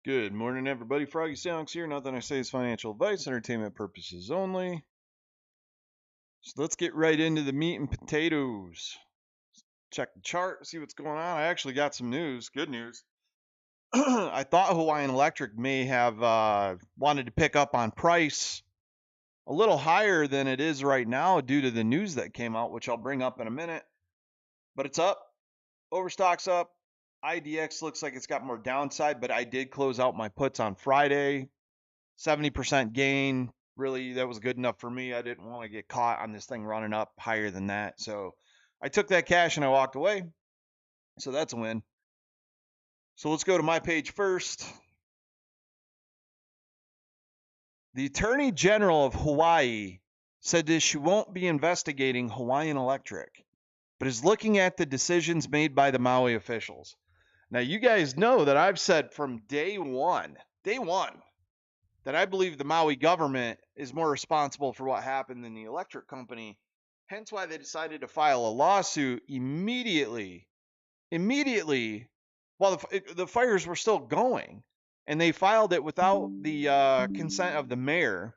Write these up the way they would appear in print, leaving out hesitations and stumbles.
Good morning, everybody. Froggy Stonks here. Nothing I say is financial advice, entertainment purposes only. So let's get right into the meat and potatoes. Check the chart, see what's going on. I actually got some news, good news. I thought Hawaiian Electric may have wanted to pick up on price a little higher than it is right now due to the news that came out, which I'll bring up in a minute. But it's up, overstock's up. IDX looks like it's got more downside, but I did close out my puts on Friday. 70% gain. Really, that was good enough for me. I didn't want to get caught on this thing running up higher than that. So I took that cash and I walked away. So that's a win. So let's go to my page first. The Attorney General of Hawaii said that she won't be investigating Hawaiian Electric, but is looking at the decisions made by the Maui officials. Now, you guys know that I've said from day one, that I believe the Maui government is more responsible for what happened than the electric company. Hence why they decided to file a lawsuit immediately while the fires were still going. And they filed it without the consent of the mayor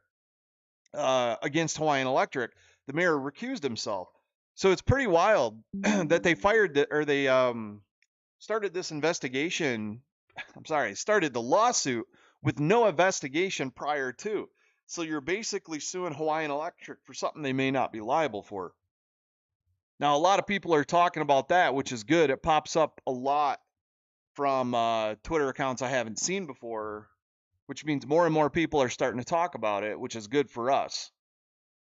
against Hawaiian Electric. The mayor recused himself. So it's pretty wild that they started this investigation. Started the lawsuit with no investigation prior to. So you're basically suing Hawaiian Electric for something they may not be liable for. Now, a lot of people are talking about that, which is good. It pops up a lot from Twitter accounts I haven't seen before, which means more and more people are starting to talk about it, which is good for us.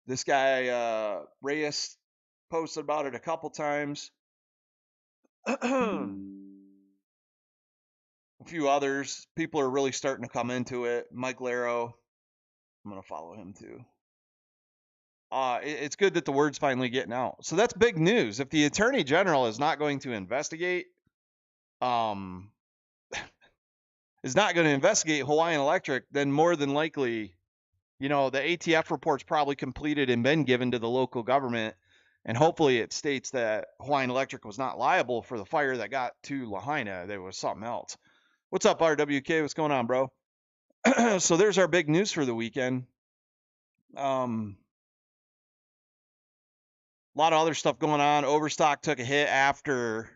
This guy, Reyes, posted about it a couple times. A few others. People are really starting to come into it. Mike Laro, I'm going to follow him too. It's good that the word's finally getting out. So that's big news. If the Attorney General is not going to investigate, is not going to investigate Hawaiian Electric, then more than likely, the ATF report's probably completed and been given to the local government. And hopefully it states that Hawaiian Electric was not liable for the fire that got to Lahaina. There was something else. What's up, RWK? What's going on, bro? So there's our big news for the weekend. A lot of other stuff going on. Overstock took a hit after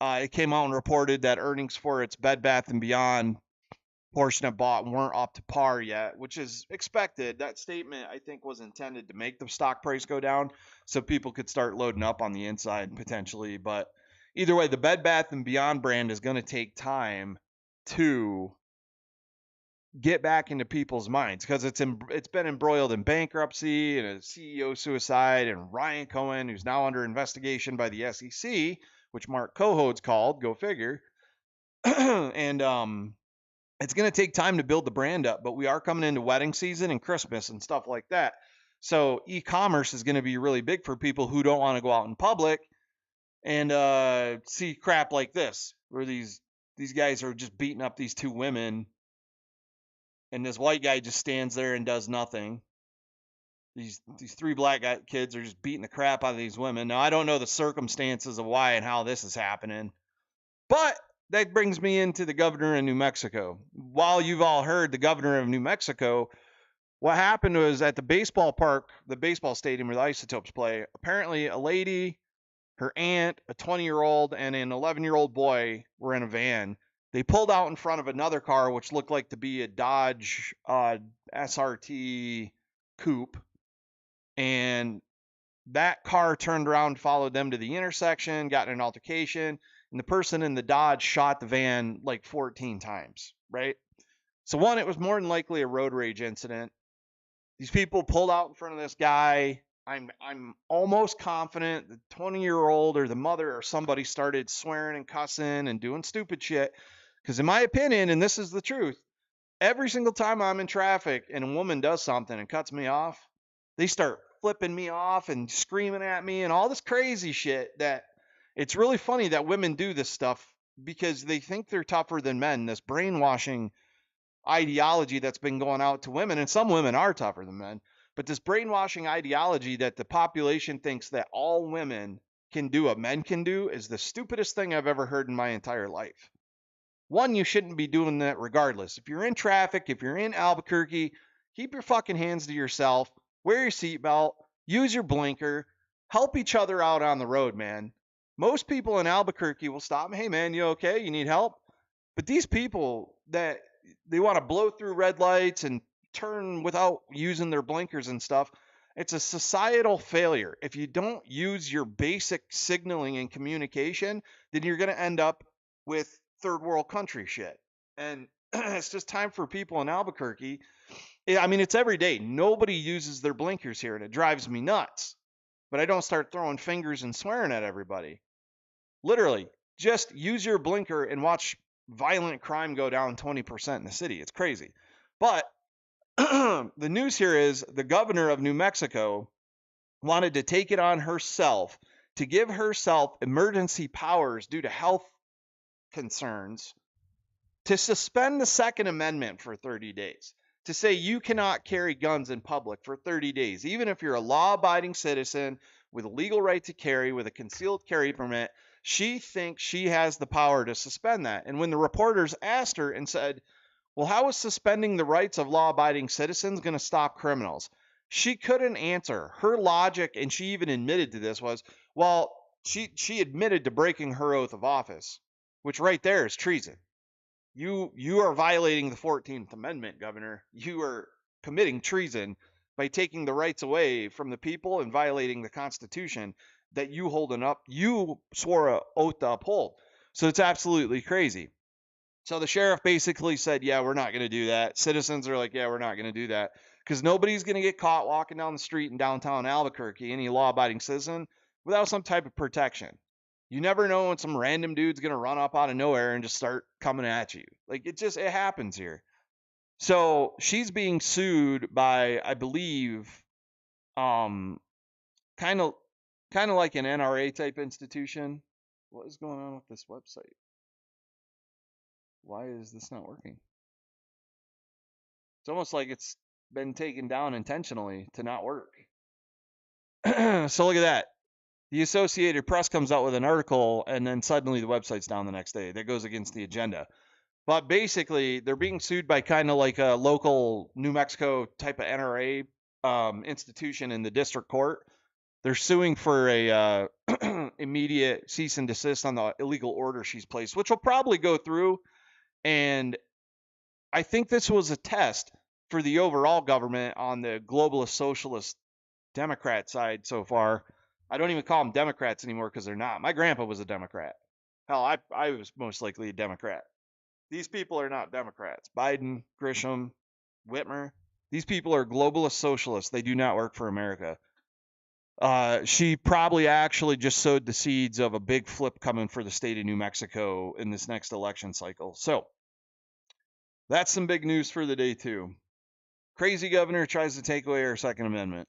it came out and reported that earnings for its Bed Bath & Beyond portion it bought weren't up to par yet, which is expected. That statement, I think, was intended to make the stock price go down so people could start loading up on the inside potentially. But either way, the Bed Bath & Beyond brand is going to take time to get back into people's minds because it's been embroiled in bankruptcy and a CEO suicide and Ryan Cohen, who's now under investigation by the SEC, which Mark Cohode's called, go figure. And it's going to take time to build the brand up, but we are coming into wedding season and Christmas and stuff like that. So e-commerce is going to be really big for people who don't want to go out in public and see crap like this, where these guys are just beating up these two women, and this white guy just stands there and does nothing. These three black kids are just beating the crap out of these women. Now, I don't know the circumstances of why and how this is happening, but that brings me into the governor of New Mexico. While you've all heard the governor of New Mexico, what happened was at the baseball park, the baseball stadium where the Isotopes play, apparently a lady, her aunt, a 20-year-old, and an 11-year-old boy were in a van. They pulled out in front of another car, which looked like to be a Dodge SRT coupe, and that car turned around, followed them to the intersection, got in an altercation, and the person in the Dodge shot the van like 14 times, right? So one, it was more than likely a road rage incident. These people pulled out in front of this guy. I'm almost confident the 20-year-old or the mother or somebody started swearing and cussing and doing stupid shit. Because in my opinion, and this is the truth, every single time I'm in traffic and a woman does something and cuts me off, they start flipping me off and screaming at me and all this crazy shit that it's really funny that women do this stuff because they think they're tougher than men. This brainwashing ideology that's been going out to women, and some women are tougher than men, but this brainwashing ideology that the population thinks that all women can do what men can do is the stupidest thing I've ever heard in my entire life. One, you shouldn't be doing that regardless. If you're in traffic, if you're in Albuquerque, keep your fucking hands to yourself. Wear your seatbelt. Use your blinker. Help each other out on the road, man. Most people in Albuquerque will stop. Hey, man, you okay? You need help? But these people that they want to blow through red lights and turn without using their blinkers and stuff, it's a societal failure. If you don't use your basic signaling and communication, then you're going to end up with third world country shit. And it's just time for people in Albuquerque. I mean, it's every day. Nobody uses their blinkers here, and it drives me nuts. But I don't start throwing fingers and swearing at everybody. Literally, just use your blinker and watch violent crime go down 20% in the city. It's crazy. But the news here is the governor of New Mexico wanted to take it on herself to give herself emergency powers due to health concerns to suspend the Second Amendment for 30 days. To say you cannot carry guns in public for 30 days, even if you're a law abiding citizen with a legal right to carry with a concealed carry permit. She thinks she has the power to suspend that. And when the reporters asked her and said, well, how is suspending the rights of law abiding citizens going to stop criminals? She couldn't answer. Her logic, and she even admitted to this, was, well, she admitted to breaking her oath of office, which right there is treason. You are violating the 14th Amendment, Governor. You are committing treason by taking the rights away from the people and violating the Constitution that you swore an oath to uphold. So it's absolutely crazy. So the sheriff basically said, yeah, we're not going to do that. Citizens are like, yeah, we're not going to do that. Because nobody's going to get caught walking down the street in downtown Albuquerque, any law-abiding citizen, without some type of protection. You never know when some random dude's going to run up out of nowhere and just start coming at you. Like, it happens here. So she's being sued by, I believe, kind of like an NRA type institution. What is going on with this website? Why is this not working? It's almost like it's been taken down intentionally to not work. So look at that. The Associated Press comes out with an article, and then suddenly the website's down the next day. That goes against the agenda. But basically, they're being sued by kind of like a local New Mexico type of NRA institution in the district court. They're suing for a immediate cease and desist on the illegal order she's placed, which will probably go through. And I think this was a test for the overall government on the globalist socialist Democrat side so far. I don't even call them Democrats anymore because they're not. My grandpa was a Democrat. Hell, I was most likely a Democrat. These people are not Democrats. Biden, Grisham, Whitmer. These people are globalist socialists. They do not work for America. She probably actually just sowed the seeds of a big flip coming for the state of New Mexico in this next election cycle. So that's some big news for the day, too. Crazy governor tries to take away our Second Amendment.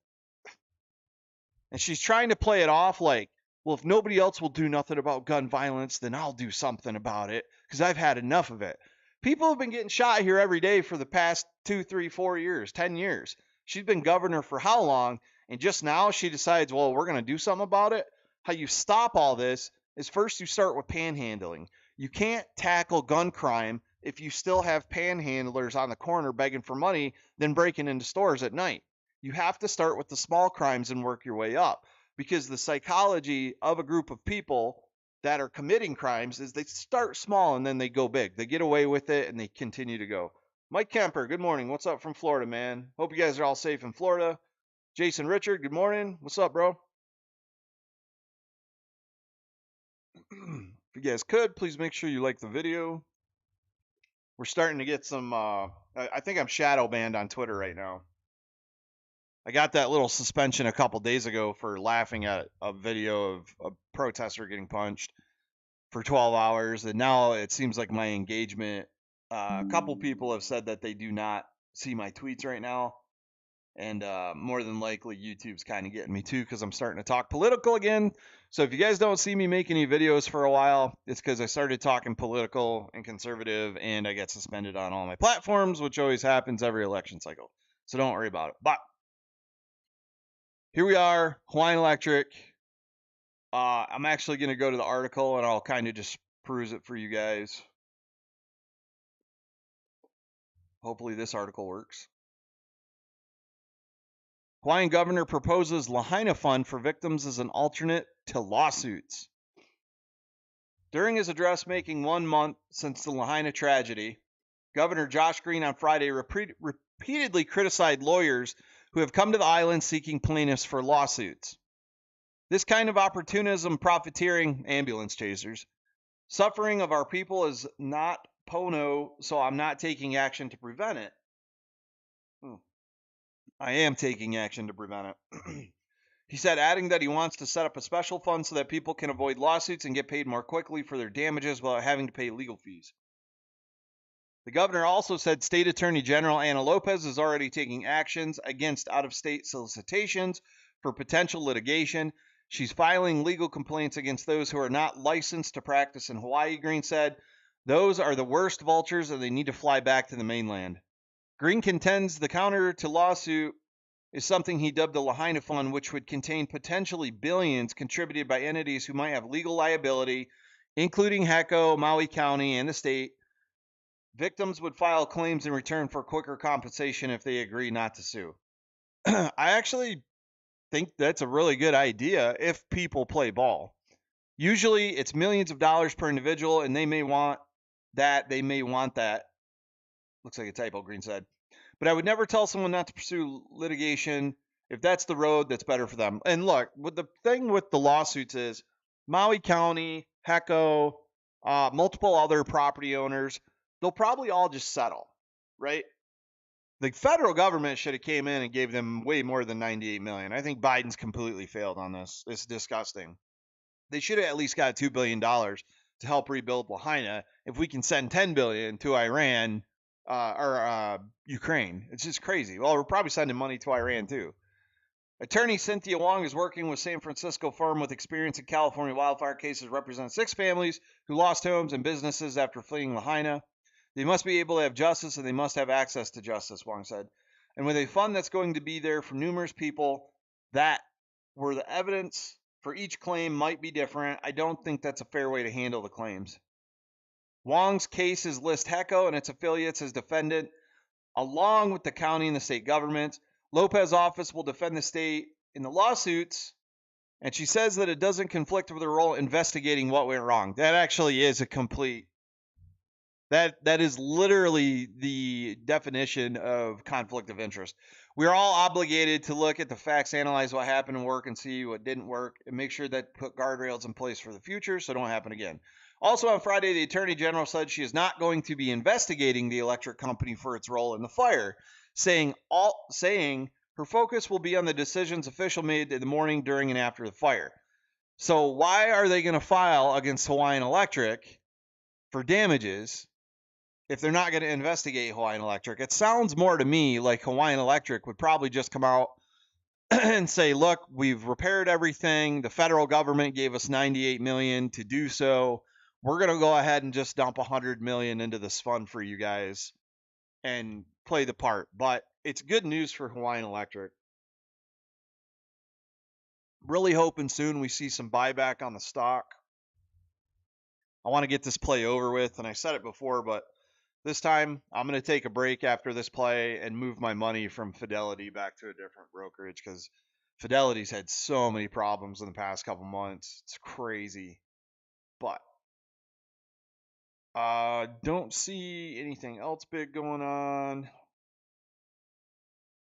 And she's trying to play it off like, well, if nobody else will do nothing about gun violence, then I'll do something about it because I've had enough of it. People have been getting shot here every day for the past 2, 3, 4 years, 10 years. She's been governor for how long? And just now she decides, well, we're going to do something about it. How you stop all this is first you start with panhandling. You can't tackle gun crime if you still have panhandlers on the corner begging for money, then breaking into stores at night. You have to start with the small crimes and work your way up, because the psychology of a group of people that are committing crimes is they start small and then they go big. They get away with it and they continue to go. Mike Kemper, good morning. What's up from Florida, man? Hope you guys are all safe in Florida. Jason Richard, good morning. What's up, bro? If you guys could, please make sure you like the video. We're starting to get some, I think I'm shadow banned on Twitter right now. I got that little suspension a couple days ago for laughing at a video of a protester getting punched for 12 hours. And now it seems like my engagement, a couple people have said that they do not see my tweets right now. And more than likely, YouTube's kind of getting me too because I'm starting to talk political again. So if you guys don't see me make any videos for a while, it's because I started talking political and conservative and I get suspended on all my platforms, which always happens every election cycle. So don't worry about it. But here we are, Hawaiian Electric. I'm actually going to go to the article and I'll kind of just peruse it for you guys. Hopefully this article works. Hawaiian governor proposes Lahaina fund for victims as an alternate to lawsuits. During his address making 1 month since the Lahaina tragedy, Governor Josh Green on Friday repeatedly criticized lawyers who have come to the island seeking plaintiffs for lawsuits. This kind of opportunism, profiteering, ambulance chasers, suffering of our people is not pono, so I'm not taking action to prevent it. I am taking action to prevent it. He said, adding that he wants to set up a special fund so that people can avoid lawsuits and get paid more quickly for their damages without having to pay legal fees. The governor also said State Attorney General Ana Lopez is already taking actions against out-of-state solicitations for potential litigation. She's filing legal complaints against those who are not licensed to practice in Hawaii, Green said. Those are the worst vultures and they need to fly back to the mainland. Green contends the counter to lawsuit is something he dubbed the Lahaina Fund, which would contain potentially billions contributed by entities who might have legal liability, including HECO, Maui County, and the state. Victims would file claims in return for quicker compensation if they agree not to sue. I actually think that's a really good idea if people play ball. Usually it's millions of dollars per individual, and they may want that. Looks like a typo, Green said. But I would never tell someone not to pursue litigation if that's the road that's better for them. And look, what the thing with the lawsuits is Maui County, HECO, multiple other property owners, they'll probably all just settle, right? The federal government should have came in and gave them way more than 98 million. I think Biden's completely failed on this. It's disgusting. They should have at least got $2 billion to help rebuild Lahaina. If we can send 10 billion to Iran or Ukraine, it's just crazy. Well, we're probably sending money to Iran too. Attorney Cynthia Wong is working with San Francisco firm with experience in California wildfire cases, represents 6 families who lost homes and businesses after fleeing Lahaina. They must be able to have justice and they must have access to justice, Wong said. And with a fund that's going to be there from numerous people, that where the evidence for each claim might be different, I don't think that's a fair way to handle the claims. Wong's cases list HECO and its affiliates as defendant, along with the county and the state government. Lopez's office will defend the state in the lawsuits, and she says that it doesn't conflict with her role investigating what went wrong. That actually is a complete that is literally the definition of conflict of interest. We're all obligated to look at the facts, analyze what happened and work and see what didn't work and make sure that put guardrails in place for the future so it don't happen again. Also on Friday, the Attorney General said she is not going to be investigating the electric company for its role in the fire, saying her focus will be on the decisions official made in the morning, during, and after the fire. So why are they going to file against Hawaiian Electric for damages if they're not going to investigate Hawaiian Electric? It sounds more to me like Hawaiian Electric would probably just come out and say, look, we've repaired everything. The federal government gave us 98 million to do so. We're going to go ahead and just dump 100 million into this fund for you guys and play the part. But it's good news for Hawaiian Electric. Really hoping soon we see some buyback on the stock. I want to get this play over with, and I said it before, but this time I'm going to take a break after this play and move my money from Fidelity back to a different brokerage because Fidelity's had so many problems in the past couple months. It's crazy. But don't see anything else big going on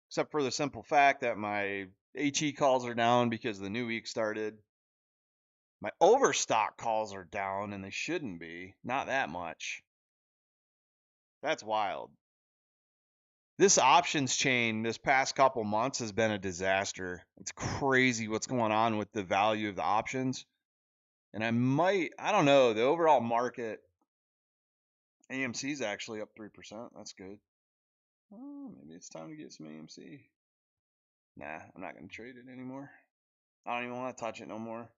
except for the simple fact that my HE calls are down because the new week started. My overstock calls are down and they shouldn't be. Not that much. That's wild. This options chain this past couple months has been a disaster. It's crazy what's going on with the value of the options. And I don't know, the overall market, AMC is actually up 3%. That's good. Oh, maybe it's time to get some AMC. Nah, I'm not going to trade it anymore. I don't even want to touch it no more.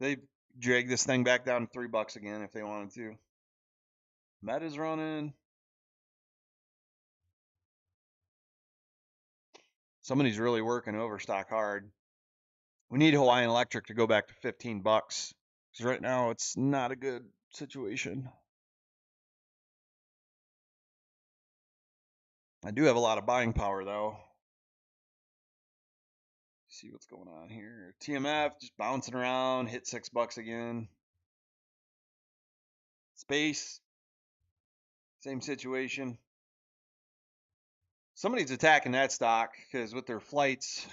They drag this thing back down to $3 again if they wanted to. Meta's running. Somebody's really working overstock hard. We need Hawaiian Electric to go back to $15 because right now it's not a good situation. I do have a lot of buying power though. See what's going on here. TMF just bouncing around, hit $6 again. Space, same situation. Somebody's attacking that stock because with their flights,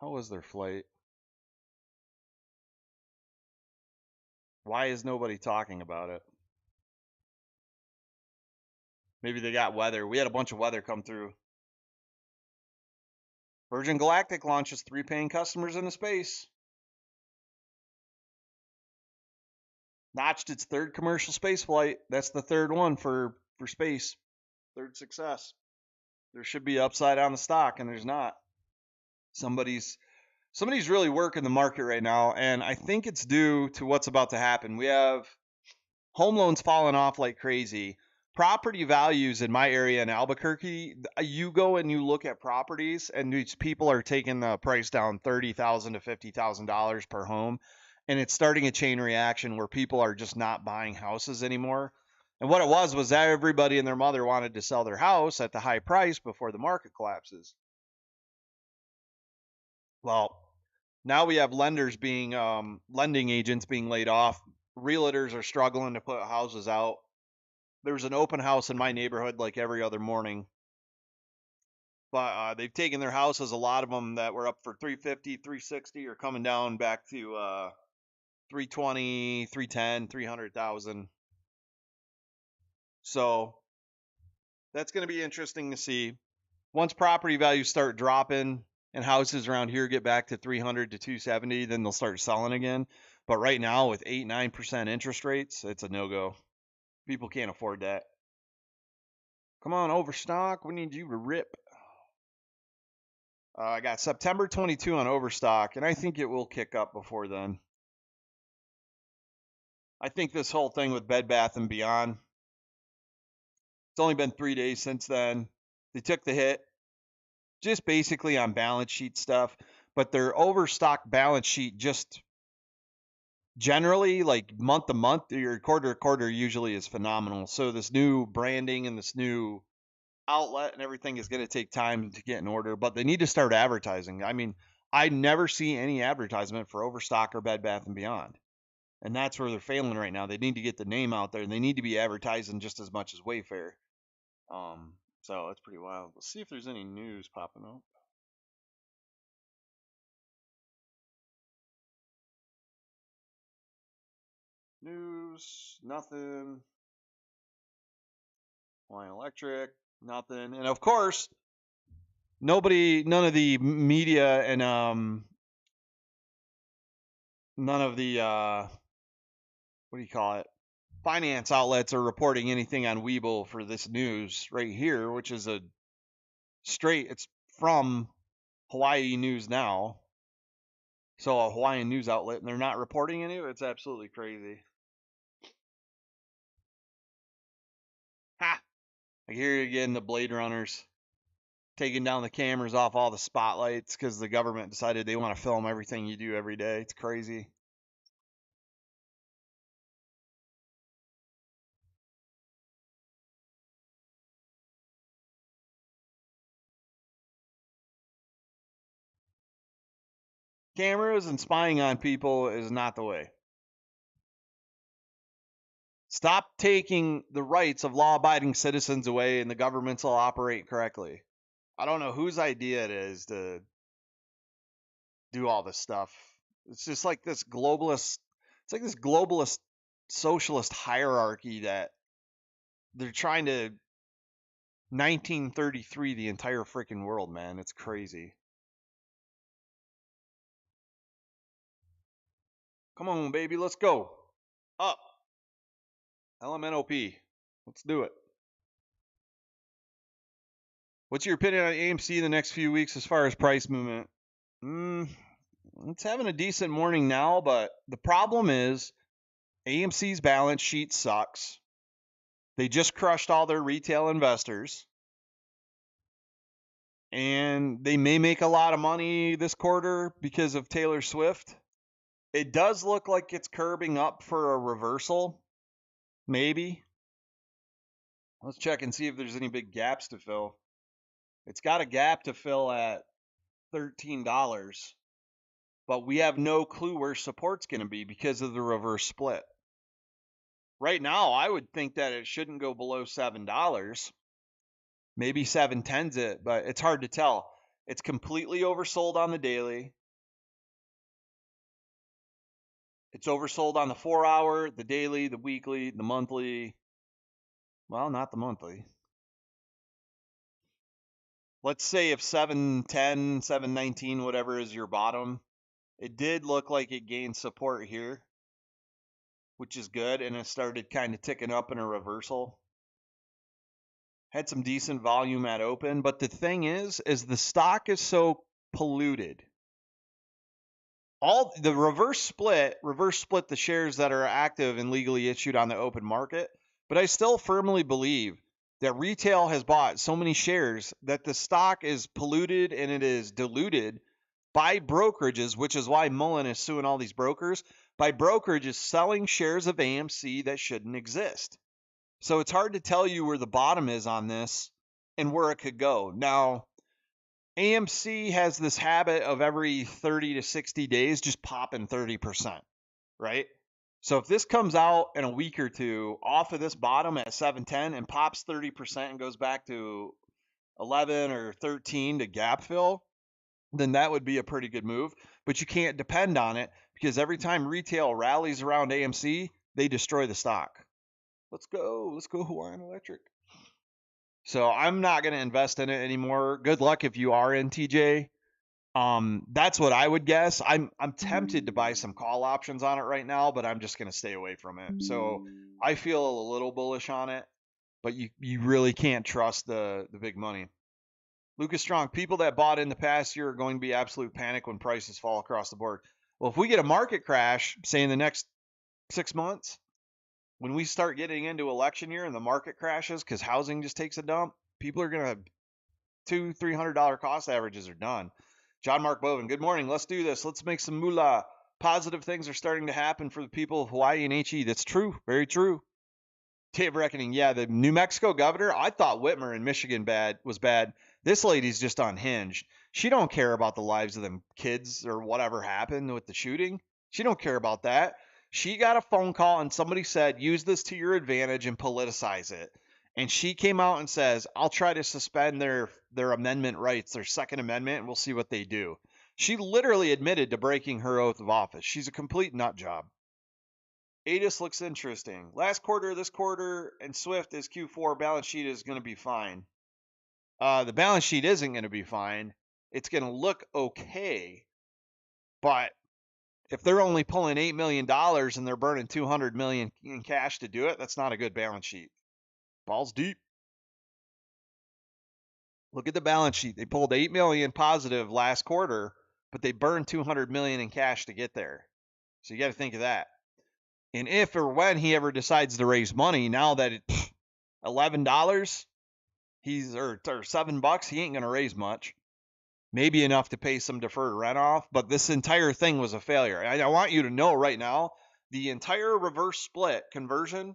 how was their flight? Why is nobody talking about it? Maybe they got weather. We had a bunch of weather come through. Virgin Galactic launches 3 paying customers into space. Notched its 3rd commercial space flight. That's the 3rd one for space. 3rd success. There should be upside on the stock, and there's not. Somebody's really working the market right now, and I think it's due to what's about to happen. We have home loans falling off like crazy. Property values in my area in Albuquerque, you go and you look at properties, and these people are taking the price down $30,000 to $50,000 per home, and it's starting a chain reaction where people are just not buying houses anymore. And what it was that everybody and their mother wanted to sell their house at the high price before the market collapses. Well, now we have lenders being lending agents being laid off. Realtors are struggling to put houses out. There's an open house in my neighborhood like every other morning, but they've taken their houses. A lot of them that were up for 350, 360 are coming down back to 320, 310, 300,000. So that's going to be interesting to see. Once property values start dropping and houses around here get back to 300 to 270, then they'll start selling again. But right now, with 8-9% interest rates, it's a no-go. People can't afford that. Come on, Overstock. We need you to rip. I got September 22 on Overstock, and I think it will kick up before then. I think this whole thing with Bed Bath & Beyond, it's only been 3 days since then. They took the hit just basically on balance sheet stuff, but their Overstock balance sheet just generally, like month to month or quarter to quarter, usually is phenomenal. So this new branding and this new outlet and everything is going to take time to get in order, but they need to start advertising. I mean, I never see any advertisement for Overstock or Bed Bath & Beyond. And that's where they're failing right now. They need to get the name out there, and they need to be advertising just as much as Wayfair. So it's pretty wild. Let's see if there's any news popping up. News, nothing. Hawaiian Electric, nothing. And of course, none of the media and none of the what do you call it? Finance outlets are reporting anything on Webull for this news right here, which is it's from Hawaii News Now. So a Hawaiian news outlet, and they're not reporting any of it. It's absolutely crazy. Ha! I hear you again, the Blade Runners taking down the cameras off all the spotlights because the government decided they want to film everything you do every day. It's crazy. Cameras and spying on people is not the way. Stop taking the rights of law-abiding citizens away, and the governments will operate correctly. I don't know whose idea it is to do all this stuff. It's just like this globalist. It's like this globalist socialist hierarchy that they're trying to 1933 the entire freaking world, man. It's crazy. Come on, baby, let's go. Up. LMNOP. Let's do it. What's your opinion on AMC in the next few weeks as far as price movement? It's having a decent morning now, but the problem is AMC's balance sheet sucks. They just crushed all their retail investors. And they may make a lot of money this quarter because of Taylor Swift. It does look like it's curbing up for a reversal. Maybe. Let's check and see if there's any big gaps to fill. It's got a gap to fill at $13, but we have no clue where support's going to be because of the reverse split. Right now, I would think that it shouldn't go below $7. Maybe 710's it, but it's hard to tell. It's completely oversold on the daily. It's oversold on the 4-hour, the daily, the weekly, the monthly. Well, not the monthly. Let's say if 710, 719, whatever is your bottom, it did look like it gained support here, which is good, and it started kind of ticking up in a reversal. Had some decent volume at open, but the thing is the stock is so polluted. All the reverse split the shares that are active and legally issued on the open market, but I still firmly believe that retail has bought so many shares that the stock is polluted and it is diluted by brokerages, which is why Mullen is suing all these brokers, by brokerages selling shares of AMC that shouldn't exist. So it's hard to tell you where the bottom is on this and where it could go. Now, AMC has this habit of every 30 to 60 days just popping 30%, right? So if this comes out in a week or two off of this bottom at 710 and pops 30% and goes back to 11 or 13 to gap fill, then that would be a pretty good move. But you can't depend on it because every time retail rallies around AMC, they destroy the stock. Let's go Hawaiian Electric. So I'm not going to invest in it anymore. Good luck if you are in TJ. That's what I would guess. I'm tempted to buy some call options on it right now, but I'm just going to stay away from it. So I feel a little bullish on it, but you really can't trust the big money. Lucas Strong, people that bought in the past year are going to be absolute panic when prices fall across the board. Well, if we get a market crash, say in the next 6 months, when we start getting into election year and the market crashes because housing just takes a dump, people are going to have $200-$300 cost averages are done. John Mark Bovin, good morning. Let's do this. Let's make some moolah. Positive things are starting to happen for the people of Hawaiian AG. That's true. Very true. Day of reckoning. Yeah, the New Mexico governor, I thought Whitmer in Michigan was bad. This lady's just unhinged. She don't care about the lives of them kids or whatever happened with the shooting. She don't care about that. She got a phone call and somebody said, use this to your advantage and politicize it. And she came out and says, I'll try to suspend their amendment rights, their Second Amendment, and we'll see what they do. She literally admitted to breaking her oath of office. She's a complete nut job. ADIS looks interesting. Last quarter, this quarter, and Swift is Q4. Balance sheet is going to be fine. The balance sheet isn't going to be fine. It's going to look okay, but if they're only pulling $8 million and they're burning $200 million in cash to do it, that's not a good balance sheet. Balls deep. Look at the balance sheet. They pulled $8 million positive last quarter, but they burned $200 million in cash to get there. So you got to think of that. And if or when he ever decides to raise money, now that it's $11, or $7, he ain't going to raise much. Maybe enough to pay some deferred rent off, but this entire thing was a failure. I want you to know right now, the entire reverse split conversion,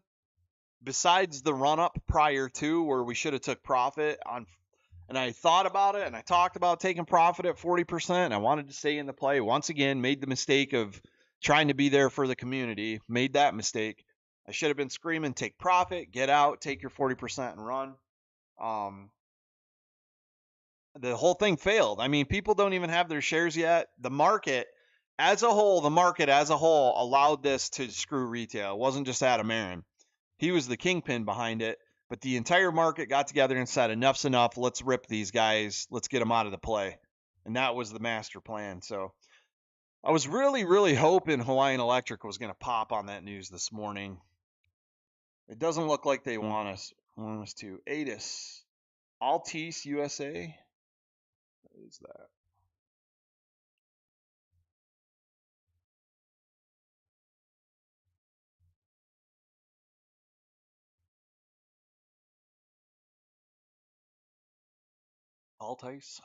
besides the run up prior to where we should have took profit on, and I thought about it and I talked about taking profit at 40%. I wanted to stay in the play. Once again, made the mistake of trying to be there for the community. Made that mistake. I should have been screaming, take profit, get out, take your 40% and run. The whole thing failed. I mean, people don't even have their shares yet. The market as a whole allowed this to screw retail. It wasn't just Adam Aaron. He was the kingpin behind it, but the entire market got together and said, enough's enough. Let's rip these guys. Let's get them out of the play. And that was the master plan. So I was really, really hoping Hawaiian Electric was going to pop on that news this morning. It doesn't look like they want us to. ADIS. Altice USA. What is that? Altice?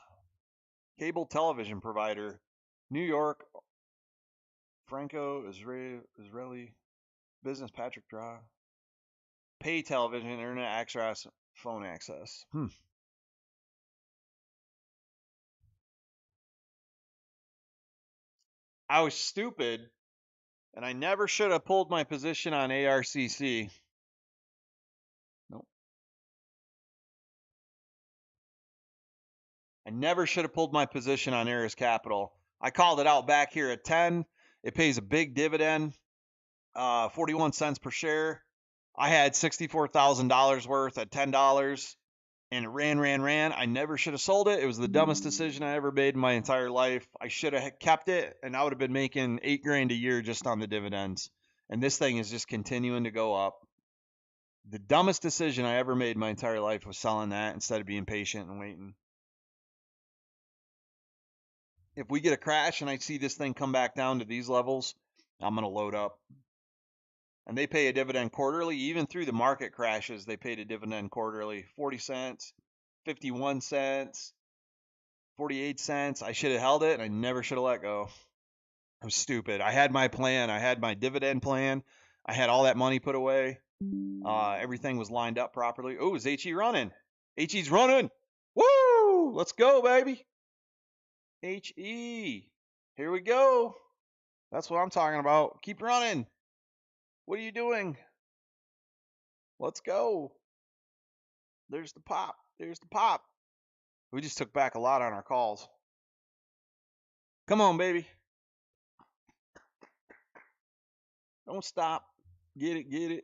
Cable television provider. New York. Franco-Israeli business Patrick Draw. Pay television, internet access, phone access. I was stupid, and I never should have pulled my position on ARCC. Nope. I never should have pulled my position on Aris Capital. I called it out back here at 10. It pays a big dividend, 41 cents per share. I had $64,000 worth at $10, and it ran. I never should have sold it. It was the dumbest decision I ever made in my entire life. I should have kept it, and I would have been making $8,000 a year just on the dividends. And this thing is just continuing to go up. The dumbest decision I ever made in my entire life was selling that instead of being patient and waiting. If we get a crash and I see this thing come back down to these levels, I'm going to load up. And they pay a dividend quarterly. Even through the market crashes, they paid a dividend quarterly. 40 cents, 51 cents, 48 cents. I should have held it, and I never should have let go. I was stupid. I had my plan. I had my dividend plan. I had all that money put away. Everything was lined up properly. Oh, is HE running? HE's running. Woo! Let's go, baby. HE. Here we go. That's what I'm talking about. Keep running. What are you doing? Let's go. There's the pop. There's the pop. We just took back a lot on our calls. Come on, baby. Don't stop. Get it, get it.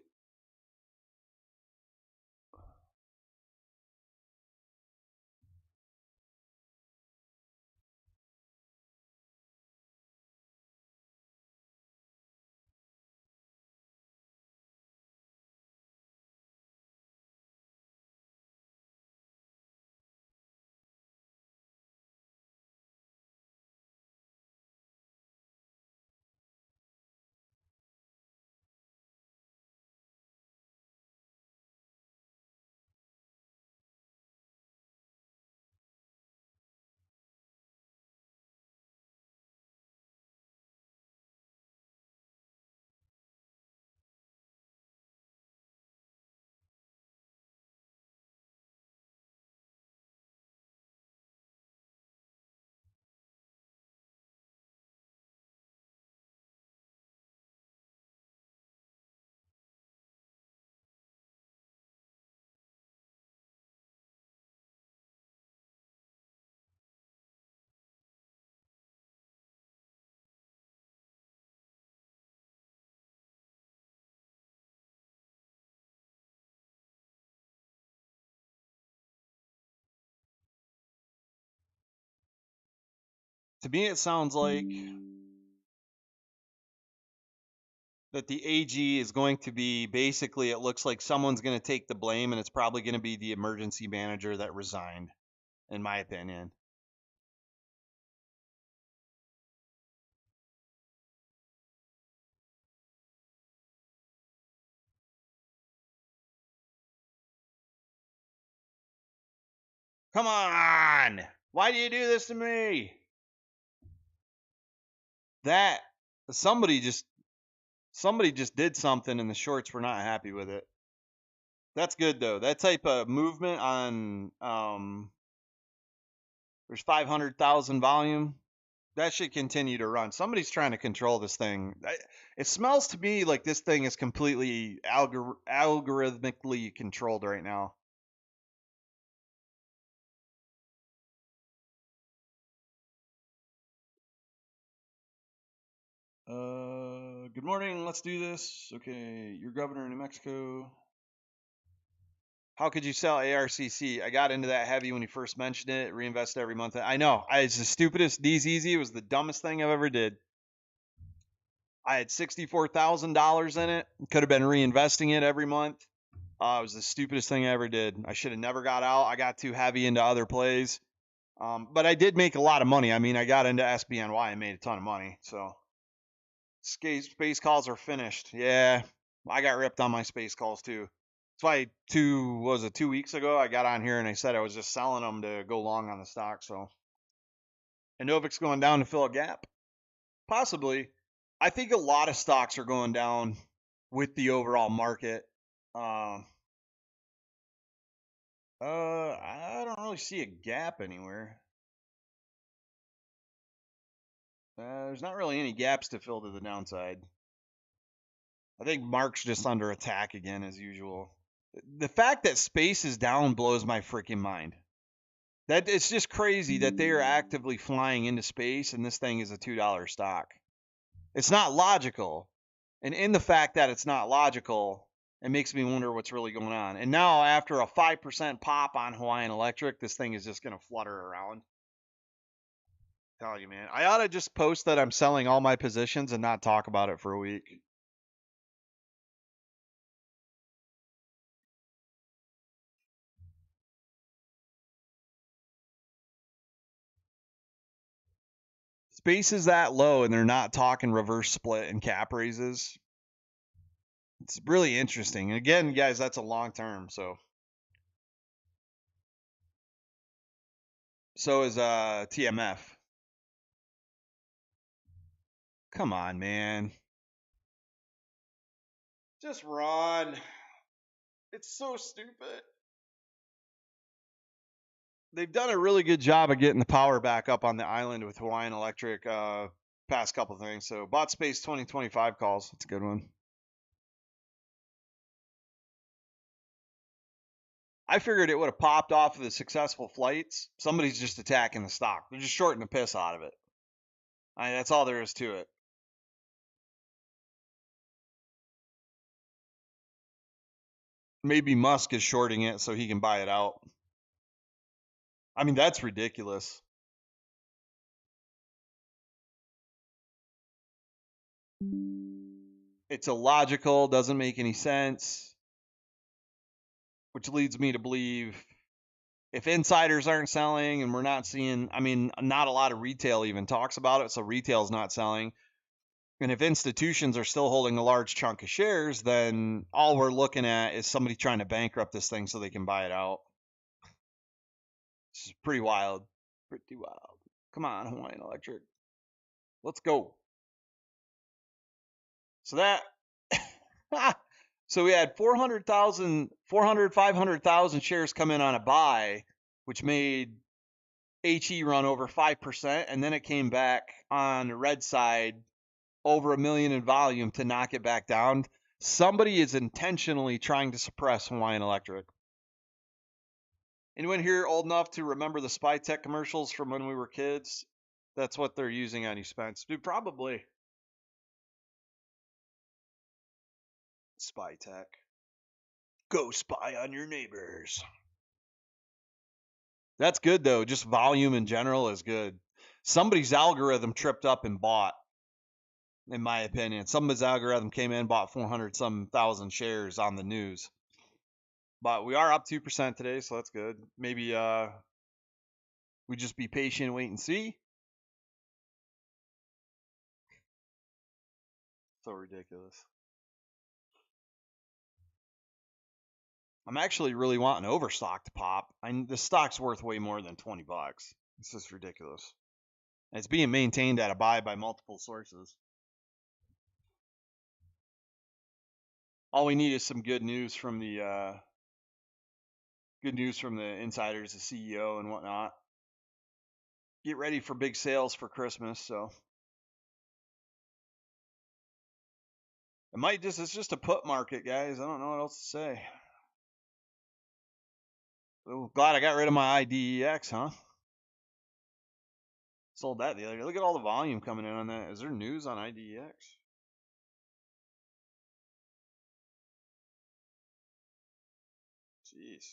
To me, it sounds like that the AG is going to be basically, it looks like someone's going to take the blame, and it's probably going to be the emergency manager that resigned, in my opinion. Come on! Why do you do this to me? That somebody just did something, and the shorts were not happy with it. That's good though. That type of movement on there's 500,000 volume. That should continue to run. Somebody's trying to control this thing. It smells to me like this thing is completely algorithmically controlled right now. Good morning. Let's do this. Okay, you're governor of New Mexico. How could you sell ARCC? I got into that heavy when you first mentioned it. Reinvest every month. I know. It's the stupidest. D's easy. It was the dumbest thing I've ever did. I had $64,000 in it. Could have been reinvesting it every month. It was the stupidest thing I ever did. I should have never got out. I got too heavy into other plays. But I did make a lot of money. I mean, I got into SBNY and made a ton of money. So space calls are finished. Yeah, I got ripped on my space calls too. That's why 2 weeks ago I got on here and I said I was just selling them to go long on the stock. So Innovic's going down to fill a gap, possibly. I think a lot of stocks are going down with the overall market. I don't really see a gap anywhere. There's not really any gaps to fill to the downside. I think Mark's just under attack again as usual. The fact that space is down blows my freaking mind. That it's just crazy that they are actively flying into space and this thing is a $2 stock. It's not logical. And in the fact that it's not logical, it makes me wonder what's really going on. And now after a 5% pop on Hawaiian Electric, this thing is just going to flutter around. Tell you, man, I ought to just post that I'm selling all my positions and not talk about it for a week. Space is that low and they're not talking reverse split and cap raises. It's really interesting. And again, guys, that's a long term. So is TMF. Come on, man. Just run. It's so stupid. They've done a really good job of getting the power back up on the island with Hawaiian Electric past couple things. So bot space 2025 calls. It's a good one. I figured it would have popped off of the successful flights. Somebody's just attacking the stock. They're just shorting the piss out of it. That's all there is to it. Maybe Musk is shorting it so he can buy it out. I mean, that's ridiculous. It's illogical, doesn't make any sense, which leads me to believe if insiders aren't selling and we're not seeing, I mean, not a lot of retail even talks about it, so retail's not selling. And if institutions are still holding a large chunk of shares, then all we're looking at is somebody trying to bankrupt this thing so they can buy it out. This is pretty wild. Pretty wild. Come on, Hawaiian Electric. Let's go. So that so we had 500,000 shares come in on a buy, which made HE run over 5%, and then it came back on the red side over 1 million in volume to knock it back down. Somebody is intentionally trying to suppress Hawaiian Electric. Anyone here old enough to remember the Spy Tech commercials from when we were kids? That's what they're using on you, Spence. Dude, probably. Spy Tech. Go spy on your neighbors. That's good, though. Just volume in general is good. Somebody's algorithm tripped up and bought, in my opinion. Somebody's algorithm came in, bought 400-some thousand shares on the news. But we are up 2% today, so that's good. Maybe we just be patient, wait and see. So ridiculous. I'm actually really wanting Overstock to pop. The stock's worth way more than 20 bucks. It's just ridiculous. And it's being maintained at a buy by multiple sources. All we need is some good news from the insiders, the CEO and whatnot. Get ready for big sales for Christmas, so it's just a put market, guys. I don't know what else to say. Oh, glad I got rid of my IDEX, huh? Sold that the other day. Look at all the volume coming in on that. Is there news on IDEX? Jeez.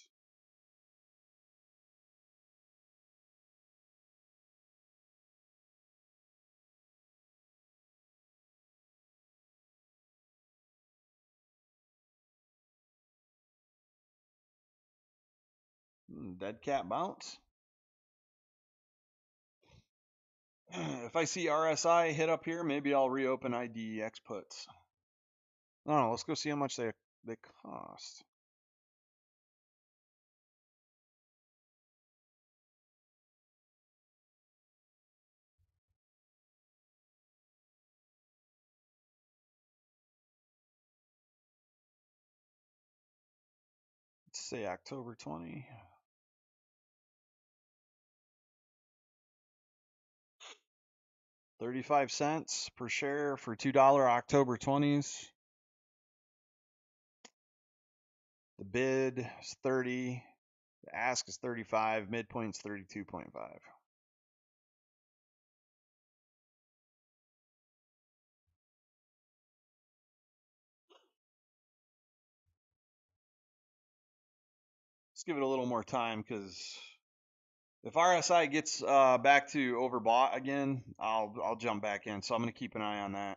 Dead cat bounce. If I see RSI hit up here, maybe I'll reopen IDEX puts. No, let's go see how much they cost. Let's say October 20. 35 cents per share for $2 October 20s. The bid is 30. The ask is 35. Midpoint's 32.5. Let's give it a little more time because if RSI gets back to overbought again, I'll jump back in. So I'm going to keep an eye on that.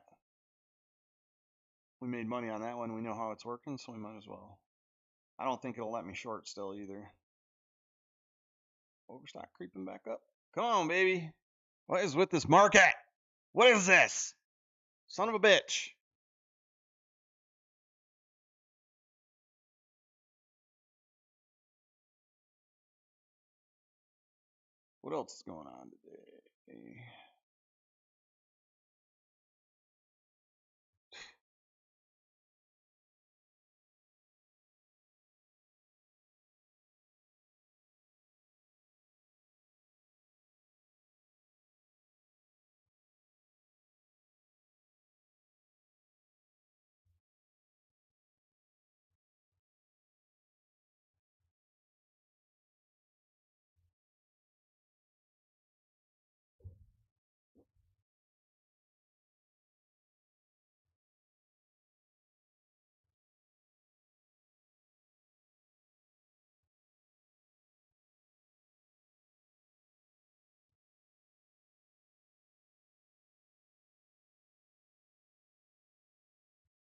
We made money on that one. We know how it's working, so we might as well. I don't think it'll let me short still either. Overstock creeping back up. Come on, baby. What is with this market? What is this? Son of a bitch. What else is going on today?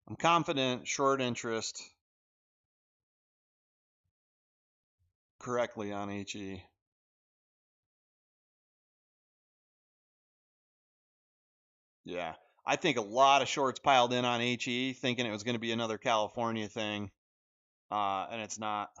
I'm confident short interest correctly on HE. Yeah. I think a lot of shorts piled in on HE thinking it was going to be another California thing, and it's not.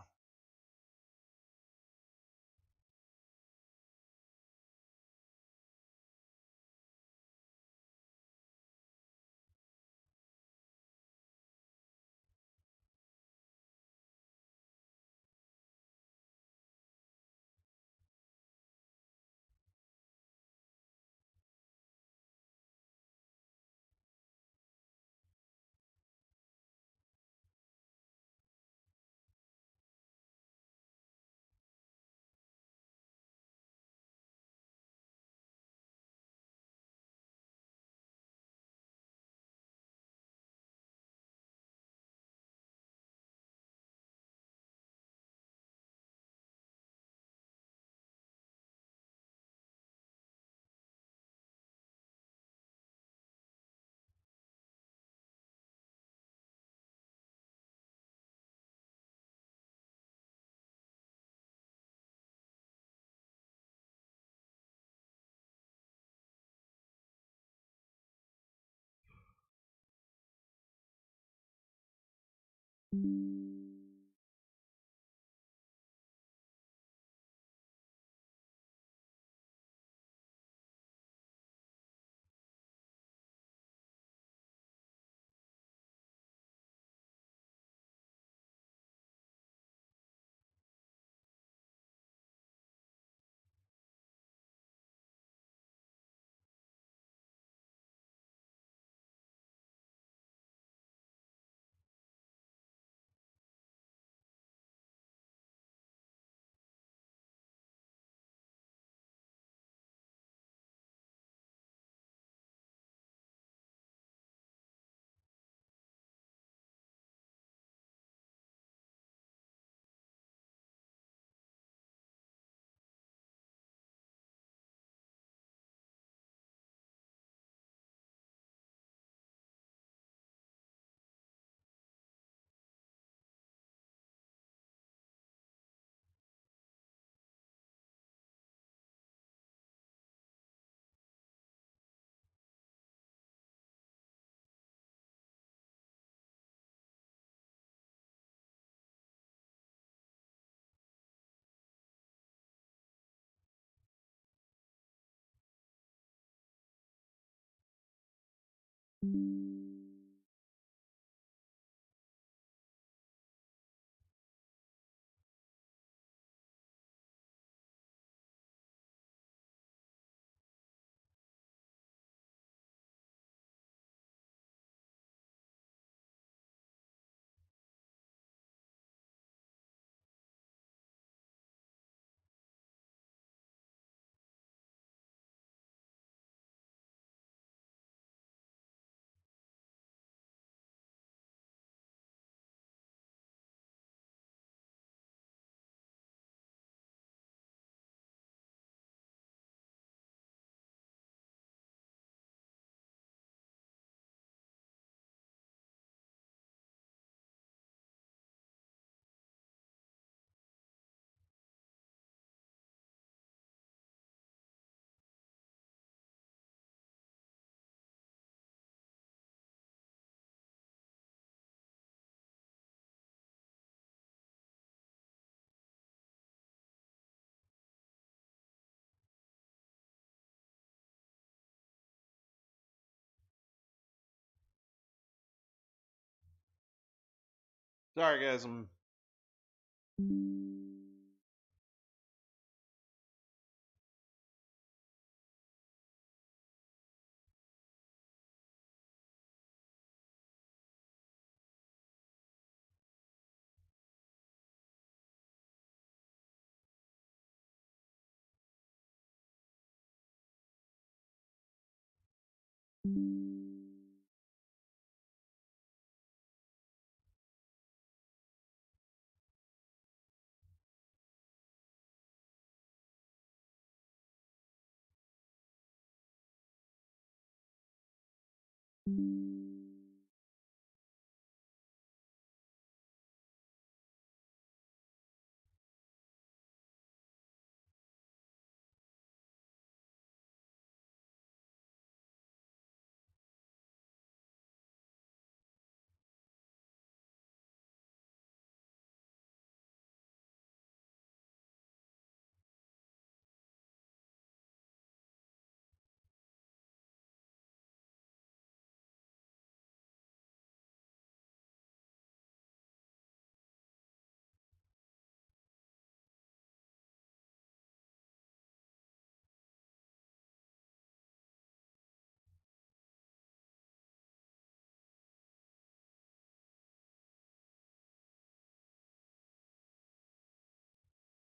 Sorry, guys. I'm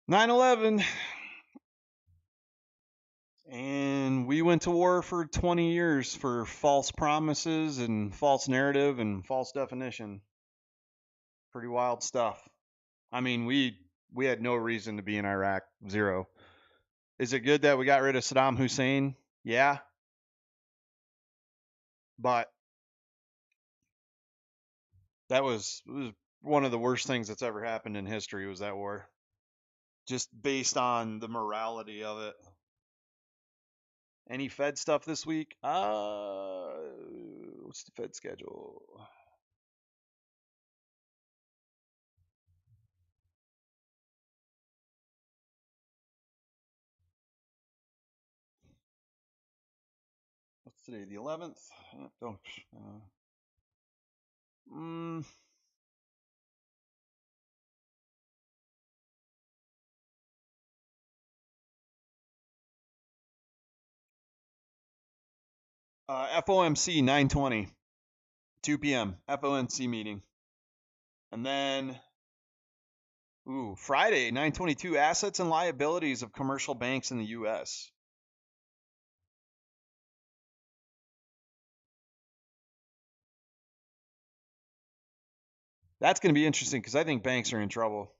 9/11, and we went to war for 20 years for false promises and false narrative and false definition. Pretty wild stuff. I mean, we had no reason to be in Iraq. Zero. Is it good that we got rid of Saddam Hussein? Yeah, but that was one of the worst things that's ever happened in history was that war. Just based on the morality of it. Any Fed stuff this week? What's the Fed schedule? What's today? The 11th? Don't. Mm, FOMC 9:20, 2 p.m. FOMC meeting, and then Friday 9:22 assets and liabilities of commercial banks in the U.S. That's going to be interesting because I think banks are in trouble.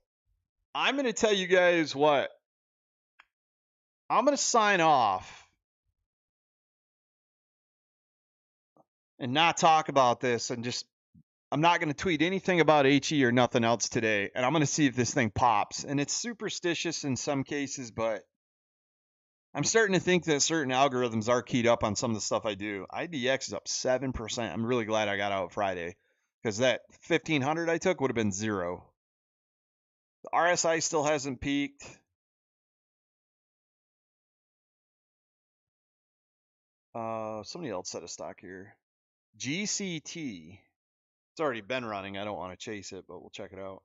I'm going to tell you guys what. I'm going to sign off and not talk about this and just I'm not going to tweet anything about HE or nothing else today. And I'm going to see if this thing pops. And it's superstitious in some cases, but I'm starting to think that certain algorithms are keyed up on some of the stuff I do. IDX is up 7%. I'm really glad I got out Friday because that 1500 I took would have been zero. The RSI still hasn't peaked. Somebody else set a stock here. GCT. It's already been running. I don't want to chase it, but we'll check it out.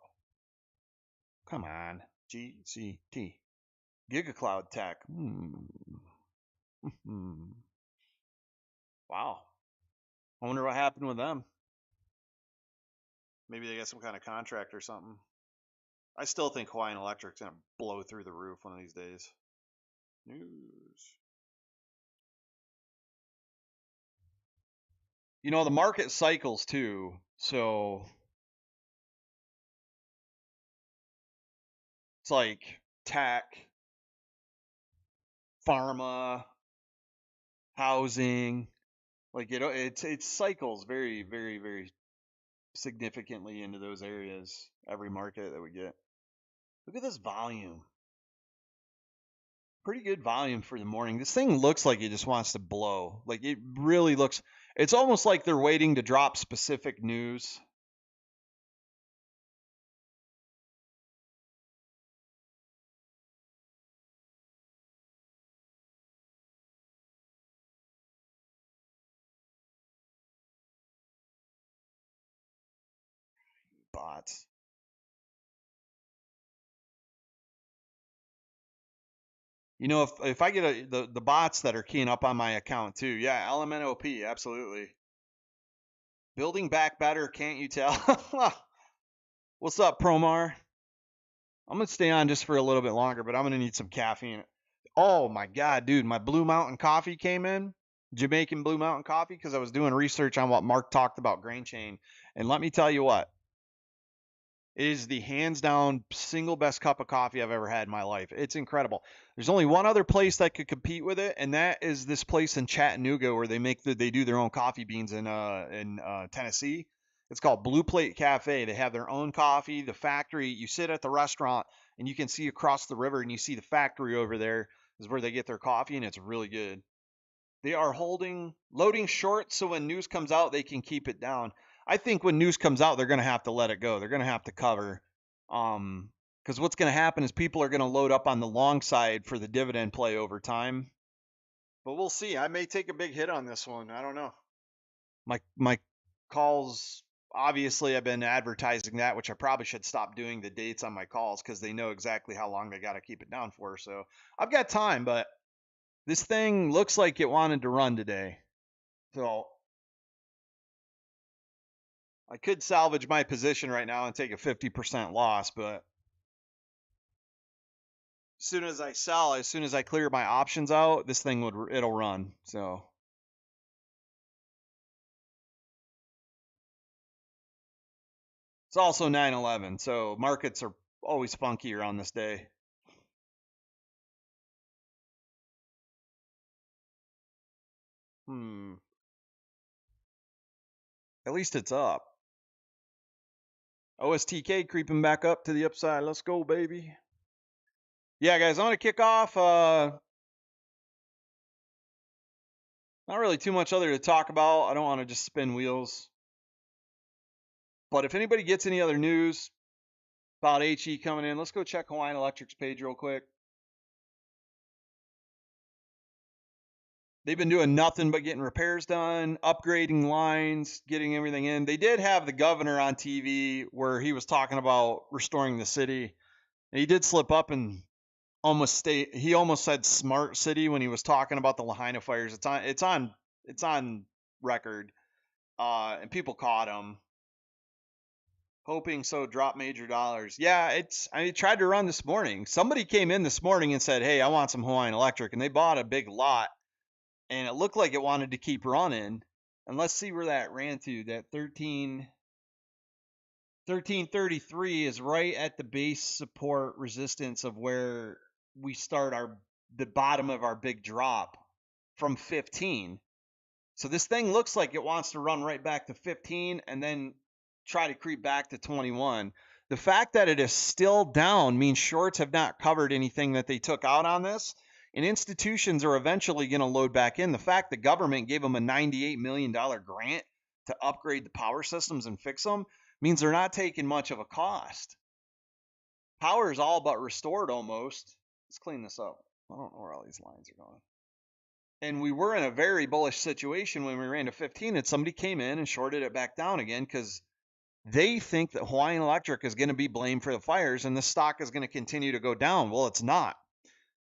Come on. GCT. GigaCloud Tech. Wow. I wonder what happened with them. Maybe they got some kind of contract or something. I still think Hawaiian Electric's going to blow through the roof one of these days. News. You know, the market cycles too. So it's like tech, pharma, housing. Like it cycles very, very, very significantly into those areas. Every market that we get. Look at this volume. Pretty good volume for the morning. This thing looks like it just wants to blow. Like it really looks. It's almost like they're waiting to drop specific news. Bots. You know, if I get the bots that are keying up on my account too, yeah, LMNOP, absolutely. Building back better, can't you tell? What's up, Promar? I'm gonna stay on just for a little bit longer, but I'm gonna need some caffeine. Oh my god, dude, my Blue Mountain coffee came in. Jamaican Blue Mountain coffee, because I was doing research on what Mark talked about grain chain. And let me tell you what, it is the hands down single best cup of coffee I've ever had in my life. It's incredible. There's only one other place that could compete with it, and that is this place in Chattanooga where they do their own coffee beans in Tennessee. It's called Blue Plate Cafe. They have their own coffee. The factory, you sit at the restaurant and you can see across the river and you see the factory over there is where they get their coffee, and it's really good. They are loading short, so when news comes out, they can keep it down. I think when news comes out, they're going to have to let it go. They're going to have to cover, because what's going to happen is people are going to load up on the long side for the dividend play over time. But we'll see. I may take a big hit on this one. I don't know. My calls. Obviously, I've been advertising that, which I probably should stop doing the dates on my calls because they know exactly how long they got to keep it down for. So I've got time, but this thing looks like it wanted to run today. So I could salvage my position right now and take a 50% loss, but as soon as I sell, as soon as I clear my options out, this thing it'll run. So it's also 9/11, so markets are always funky around this day. At least it's up. OSTK creeping back up to the upside. Let's go, baby. Yeah, guys, I'm gonna kick off. Not really too much other to talk about. I don't want to just spin wheels. But if anybody gets any other news about HE coming in, let's go check Hawaiian Electric's page real quick. They've been doing nothing but getting repairs done, upgrading lines, getting everything in. They did have the governor on TV where he was talking about restoring the city. And he did slip up and he almost said smart city when he was talking about the Lahaina fires. It's on record. And people caught him. Hoping so, drop major dollars. Yeah, I tried to run this morning. Somebody came in this morning and said, "Hey, I want some Hawaiian Electric," and they bought a big lot, and it looked like it wanted to keep running. And let's see where that ran to. That 1333 is right at the base support resistance of where we start the bottom of our big drop from 15. So this thing looks like it wants to run right back to 15 and then try to creep back to 21. The fact that it is still down means shorts have not covered anything that they took out on this, and institutions are eventually going to load back in. The fact the government gave them a $98 million grant to upgrade the power systems and fix them means they're not taking much of a cost. Power is all but restored almost. Let's clean this up. I don't know where all these lines are going. And we were in a very bullish situation when we ran to 15 and somebody came in and shorted it back down again because they think that Hawaiian Electric is going to be blamed for the fires and the stock is going to continue to go down. Well, it's not.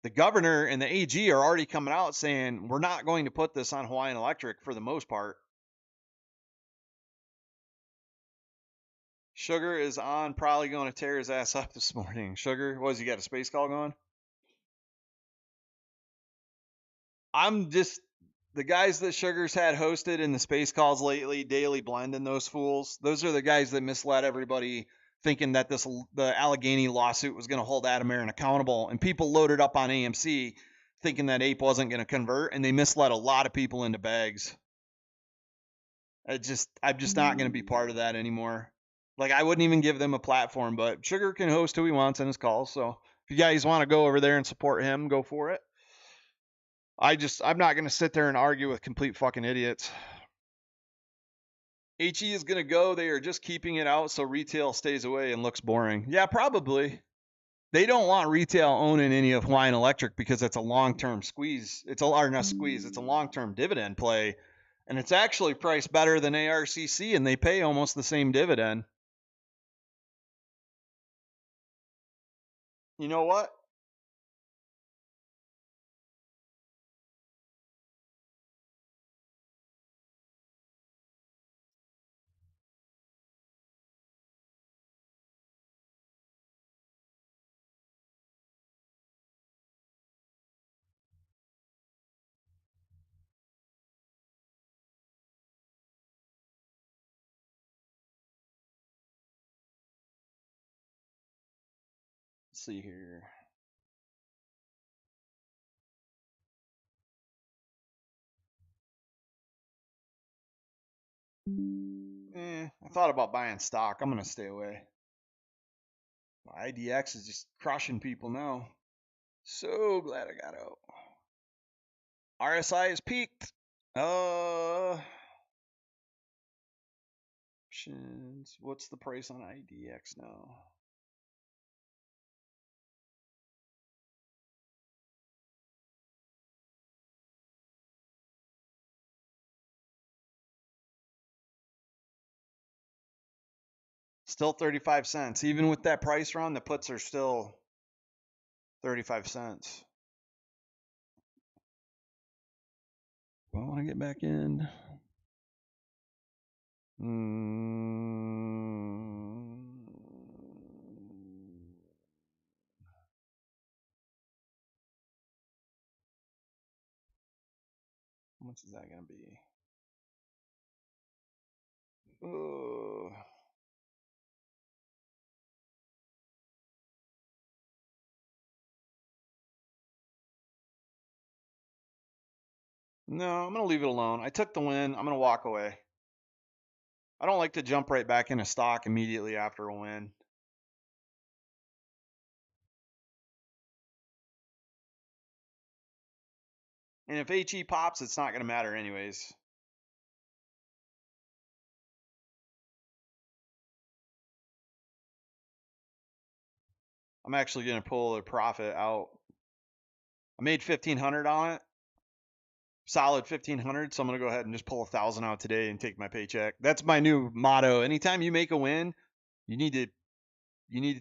The governor and the AG are already coming out saying we're not going to put this on Hawaiian Electric for the most part. Sugar is on, probably going to tear his ass up this morning. Sugar, what has he got, a space call going? I'm just the guys that Sugar's had hosted in the space calls lately, Daily Blend and those fools. Those are the guys that misled everybody thinking that the Allegheny lawsuit was going to hold Adam Aaron accountable, and people loaded up on AMC thinking that Ape wasn't going to convert, and they misled a lot of people into bags. I'm just not going to be part of that anymore. Like, I wouldn't even give them a platform, but Sugar can host who he wants in his calls. So if you guys want to go over there and support him, go for it. I'm not going to sit there and argue with complete fucking idiots. HE is going to go. They are just keeping it out so retail stays away and looks boring. Yeah, probably. They don't want retail owning any of Hawaiian Electric because it's a long-term squeeze. It's a long-term dividend play. And it's actually priced better than ARCC, and they pay almost the same dividend. You know what? Let's see here. I thought about buying stock. I'm going to stay away. IDX is just crushing people now. So glad I got out. RSI is peaked. Options. What's the price on IDX now? Still 35 cents. Even with that price run, the puts are still 35 cents. I want to get back in. How much is that going to be? No, I'm going to leave it alone. I took the win. I'm going to walk away. I don't like to jump right back into stock immediately after a win. And if HE pops, it's not going to matter anyways. I'm actually going to pull a profit out. I made 1,500 on it. Solid 1,500. So I'm going to go ahead and just pull 1,000 out today and take my paycheck. That's my new motto. Anytime you make a win, you need to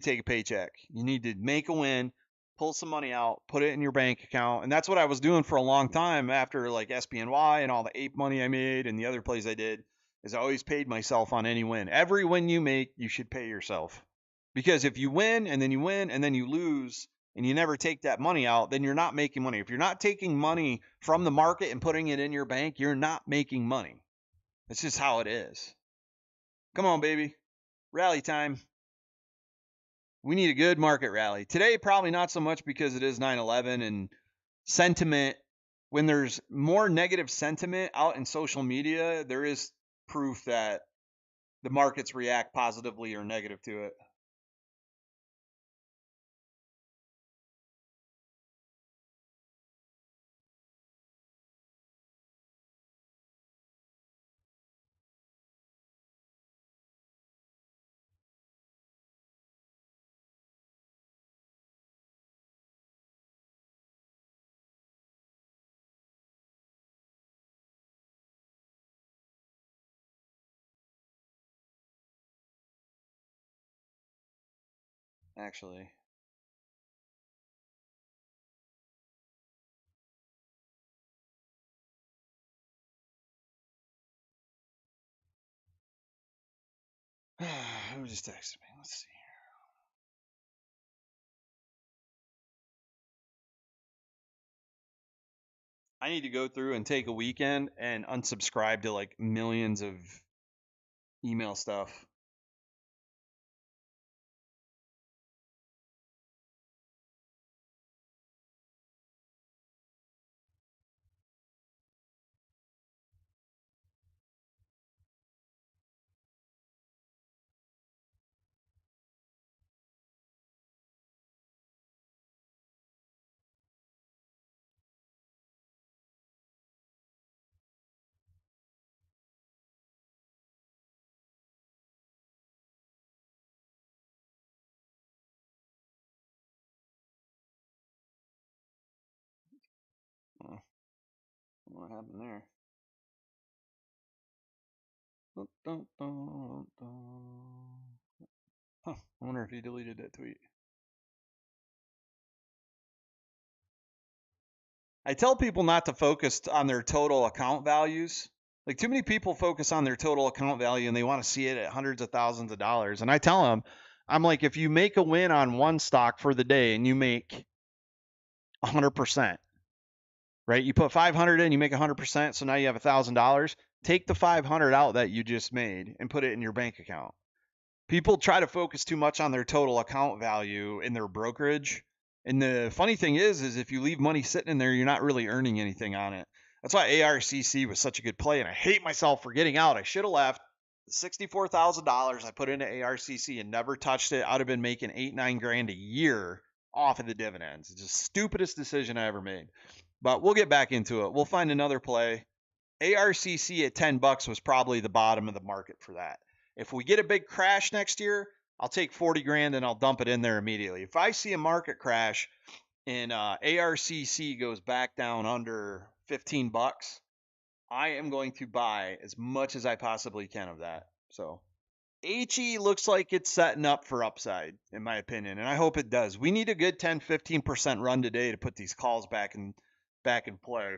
take a paycheck. You need to make a win, pull some money out, put it in your bank account. And that's what I was doing for a long time after like SPNY and all the ape money I made and the other plays I did, is I always paid myself on any win. Every win you make, you should pay yourself. Because if you win and then you lose and you never take that money out, then you're not making money. If you're not taking money from the market and putting it in your bank, you're not making money. That's just how it is. Come on, baby. Rally time. We need a good market rally. Today, probably not so much because it is 9/11 and sentiment. When there's more negative sentiment out in social media, there is proof that the markets react positively or negative to it. Actually, who just texted me? Let's see. I need to go through and take a weekend and unsubscribe to like millions of email stuff. What happened there? Huh, I wonder if he deleted that tweet. I tell people not to focus on their total account values. Like too many people focus on their total account value and they want to see it at hundreds of thousands of dollars. And I tell them, I'm like, if you make a win on one stock for the day and you make 100%, right? You put 500 in, you make 100%. So now you have $1,000. Take the 500 out that you just made and put it in your bank account. People try to focus too much on their total account value in their brokerage. And the funny thing is if you leave money sitting in there, you're not really earning anything on it. That's why ARCC was such a good play. And I hate myself for getting out. I should have left. The $64,000 I put into ARCC and never touched it. I'd have been making 8-9 grand a year off of the dividends. It's the stupidest decision I ever made. But we'll get back into it. We'll find another play. ARCC at $10 was probably the bottom of the market for that. If we get a big crash next year, I'll take 40 grand and I'll dump it in there immediately. If I see a market crash and ARCC goes back down under $15, I am going to buy as much as I possibly can of that. So HE looks like it's setting up for upside, in my opinion, and I hope it does. We need a good 10-15% run today to put these calls back in play,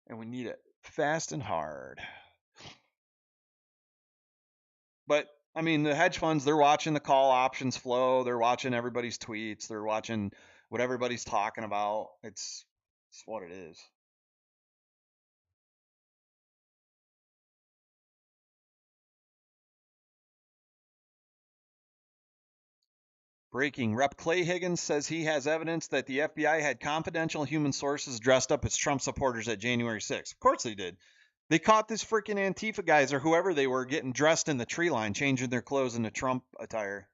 and we need it fast and hard. But I mean, the hedge funds, they're watching the call options flow. They're watching everybody's tweets. They're watching what everybody's talking about. It's what it is. Breaking. Rep. Clay Higgins says he has evidence that the FBI had confidential human sources dressed up as Trump supporters at January 6th. Of course they did. They caught this freaking Antifa guys or whoever they were getting dressed in the tree line, changing their clothes into Trump attire.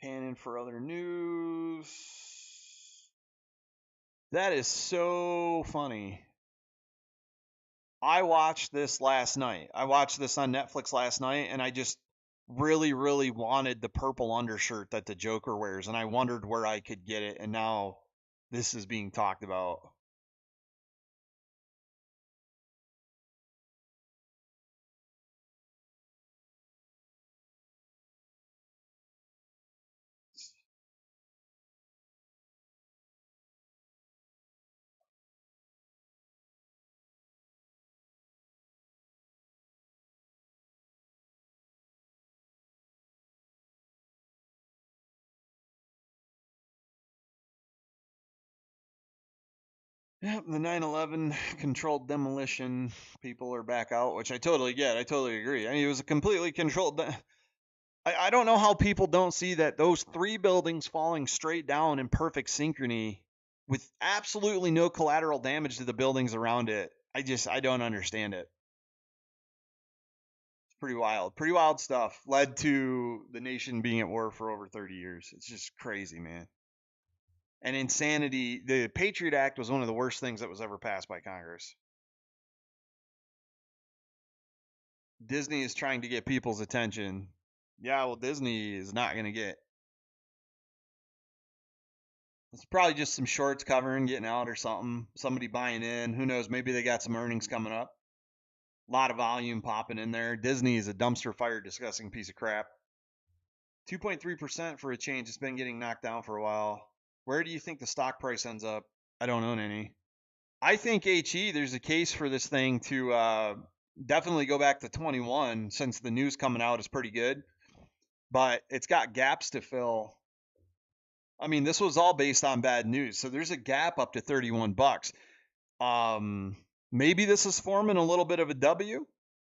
Panning for other news. That is so funny. I watched this last night. I watched this on Netflix last night, and I just really, really wanted the purple undershirt that the Joker wears, and I wondered where I could get it, and now this is being talked about. Yep, the 9/11 controlled demolition people are back out, which I totally get. I totally agree. I mean, it was a completely controlled. I don't know how people don't see that those three buildings falling straight down in perfect synchrony with absolutely no collateral damage to the buildings around it. I don't understand it. It's pretty wild. Pretty wild stuff. Led to the nation being at war for over 30 years. It's just crazy, man. And insanity. The Patriot Act was one of the worst things that was ever passed by Congress. Disney is trying to get people's attention. Yeah, well, Disney is not going to get. It's probably just some shorts covering, getting out or something. Somebody buying in. Who knows? Maybe they got some earnings coming up. A lot of volume popping in there. Disney is a dumpster fire, disgusting piece of crap. 2.3% for a change. It's been getting knocked down for a while. Where do you think the stock price ends up? I don't own any. I think HE, there's a case for this thing to definitely go back to 21 since the news coming out is pretty good. But it's got gaps to fill. I mean, this was all based on bad news. So there's a gap up to $31. Maybe this is forming a little bit of a W.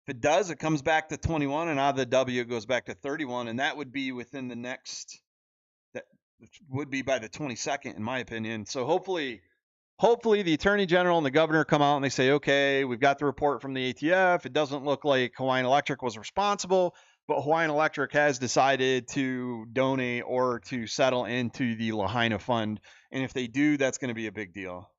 If it does, it comes back to 21, and out of the W, it goes back to 31, and that would be within the next. That would be by the 22nd, in my opinion. So hopefully the attorney general and the governor come out and they say, okay, we've got the report from the ATF. It doesn't look like Hawaiian Electric was responsible, but Hawaiian Electric has decided to donate or to settle into the Lahaina Fund. And if they do, that's going to be a big deal.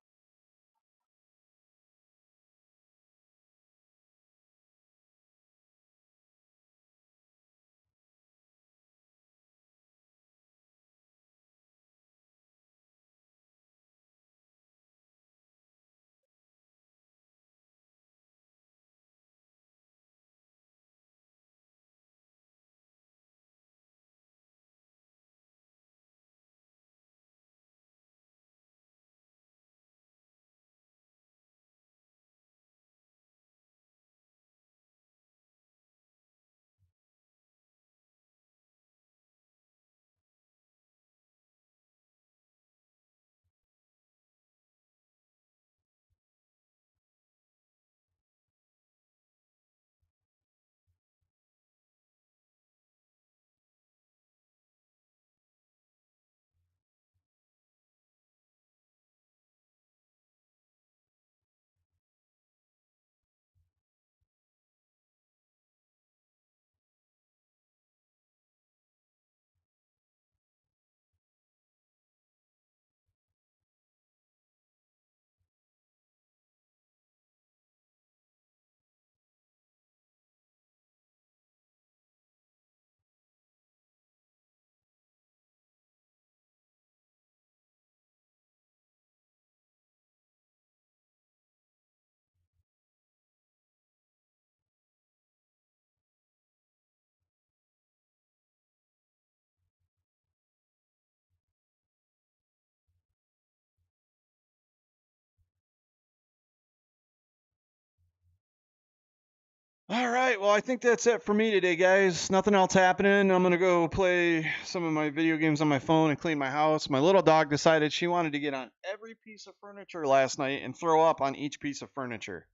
All right, well, I think that's it for me today, guys. Nothing else happening. I'm going to go play some of my video games on my phone and clean my house. My little dog decided she wanted to get on every piece of furniture last night and throw up on each piece of furniture.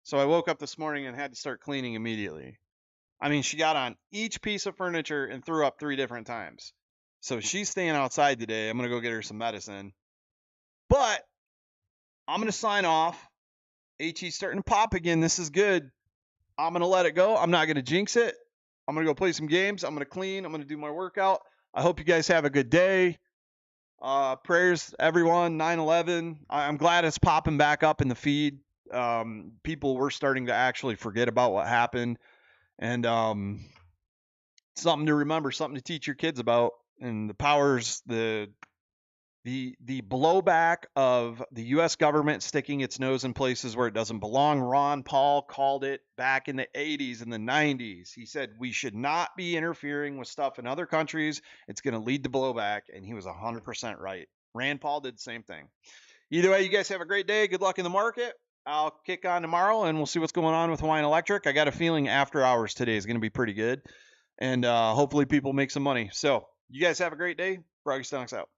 So I woke up this morning and had to start cleaning immediately. I mean, she got on each piece of furniture and threw up 3 different times. So she's staying outside today. I'm going to go get her some medicine. But I'm going to sign off. HE's starting to pop again. This is good. I'm going to let it go. I'm not going to jinx it. I'm going to go play some games. I'm going to clean. I'm going to do my workout. I hope you guys have a good day. Prayers, everyone. 9/11. I'm glad it's popping back up in the feed. People were starting to actually forget about what happened. And something to remember, something to teach your kids about. And the powers, the blowback of the U.S. government sticking its nose in places where it doesn't belong. Ron Paul called it back in the 80s and the 90s. He said we should not be interfering with stuff in other countries. It's going to lead to blowback, and he was 100% right. Rand Paul did the same thing. Either way, you guys have a great day. Good luck in the market. I'll kick on tomorrow, and we'll see what's going on with Hawaiian Electric. I got a feeling after hours today is going to be pretty good, and hopefully people make some money. So you guys have a great day. Froggy Stonks out.